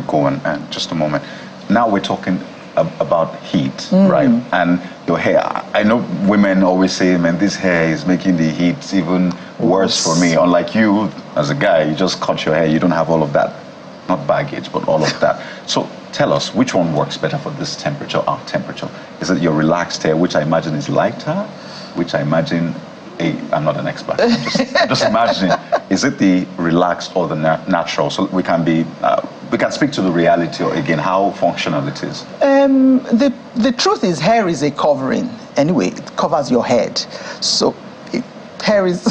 you go in just a moment. Now we're talking about heat, right? And your hair. I know women always say, man, this hair is making the heat even worse for me. Unlike you, as a guy, you just cut your hair. You don't have all of that, not baggage, but all of that. So tell us, which one works better for this temperature, our temperature? Is it your relaxed hair, which I imagine is lighter, which I imagine, I'm not an expert, I'm just imagining, is it the relaxed or the natural? So we can speak to the reality, or again, how functional it is. The truth is, hair is a covering. Anyway, it covers your head. So hair is...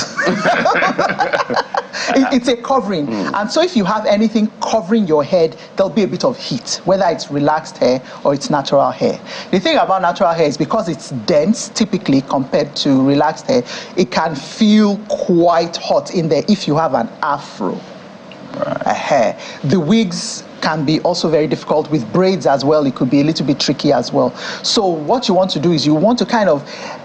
it's a covering. And so if you have anything covering your head, there'll be a bit of heat, whether it's relaxed hair or it's natural hair. The thing about natural hair is because it's dense, typically compared to relaxed hair, it can feel quite hot in there if you have an afro. Hair. The wigs can be also very difficult. With braids as well, it could be a little bit tricky as well. So what you want to do is you want to kind of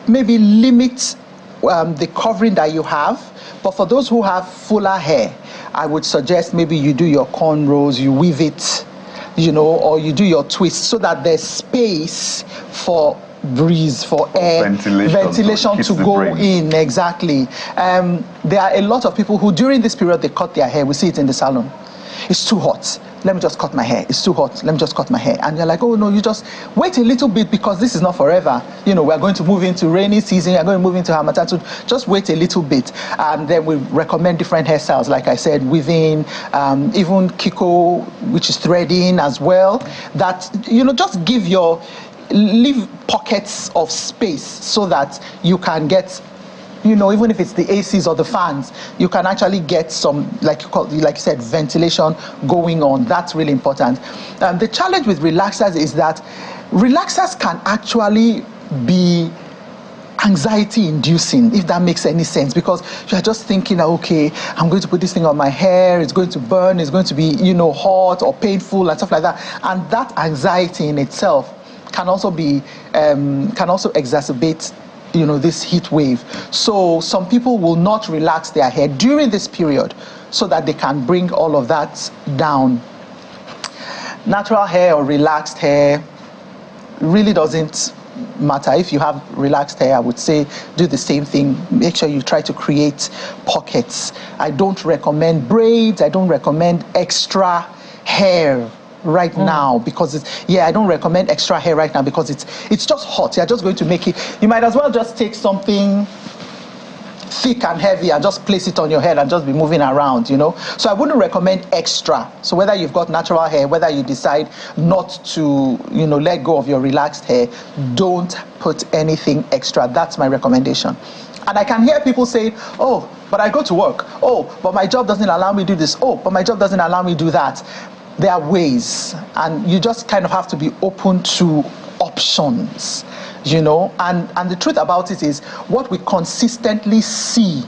maybe limit the covering that you have. But for those who have fuller hair, I would suggest maybe you do your cornrows, you weave it, you know, or you do your twist so that there's space for breeze, for air, ventilation to go in. Exactly. There are a lot of people who during this period they cut their hair. We see it in the salon. It's too hot. Let me just cut my hair. It's too hot. Let me just cut my hair. And you're like, oh no, you just wait a little bit because this is not forever. You know, we're going to move into rainy season. We're going to move into Harmattan. So just wait a little bit. And then we recommend different hairstyles. Like I said, weaving, even Kiko, which is threading as well. That, you know, just leave pockets of space so that you can get, you know, even if it's the ACs or the fans, you can actually get some, like you said, ventilation going on. That's really important. The challenge with relaxers is that relaxers can actually be anxiety inducing, if that makes any sense, because you're just thinking, okay, I'm going to put this thing on my hair, it's going to burn, it's going to be, you know, hot or painful and stuff like that. And that anxiety in itself can also be, can also exacerbate, you know, this heat wave. So some people will not relax their hair during this period so that they can bring all of that down. Natural hair or relaxed hair really doesn't matter. If you have relaxed hair, I would say do the same thing. Make sure you try to create pockets. I don't recommend braids. I don't recommend extra hair right now because I don't recommend extra hair right now because it's just hot. You're just going to make it. You might as well just take something thick and heavy and just place it on your head and just be moving around, you know. So I wouldn't recommend extra. So whether you've got natural hair, whether you decide not to, you know, let go of your relaxed hair, don't put anything extra. That's my recommendation. And I can hear people say, oh, but I go to work. Oh, but my job doesn't allow me to do this. Oh, but my job doesn't allow me to do that. There are ways, and you just kind of have to be open to options, you know. And the truth about it is what we consistently see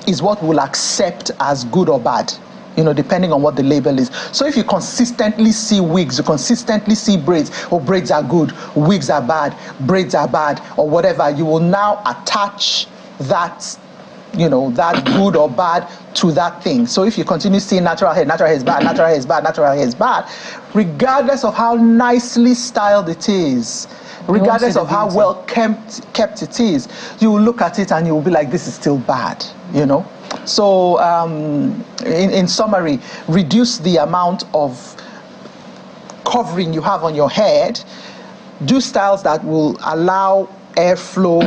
is what we'll accept as good or bad, you know, depending on what the label is. So if you consistently see wigs, you consistently see braids, or braids are good, wigs are bad, braids are bad, or whatever, you will now attach that, you know, that good or bad to that thing. So if you continue seeing natural hair is bad, natural hair is bad, natural hair is bad, regardless of how nicely styled it is, regardless of how well kept it is, you will look at it and you will be like, this is still bad, you know. So in summary, reduce the amount of covering you have on your head. Do styles that will allow airflow,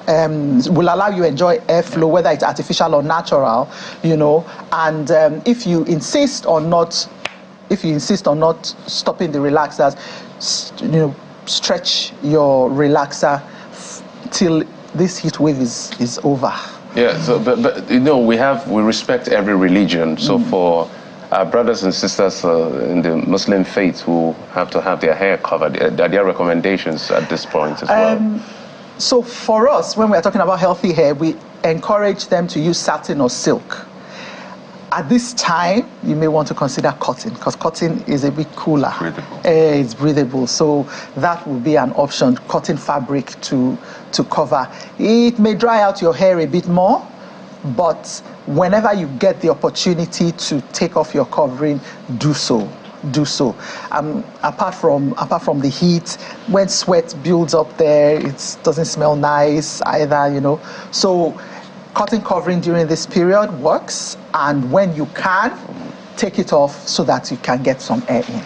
will allow you enjoy airflow, whether it's artificial or natural, you know. And if you insist on not stopping the relaxers, you know, stretch your relaxer till this heat wave is over. Yeah. So, but you know, we respect every religion. So for our brothers and sisters in the Muslim faith who have to have their hair covered, are there recommendations at this point as well? So for us, when we're talking about healthy hair, we encourage them to use satin or silk. At this time, you may want to consider cotton, because cotton is a bit cooler. Breathable. It's breathable, so that would be an option, cotton fabric to cover. It may dry out your hair a bit more, but whenever you get the opportunity to take off your covering, do so. do so. Apart from the heat, when sweat builds up there, it doesn't smell nice either, you know. So cotton covering during this period works, and when you can, take it off so that you can get some air in.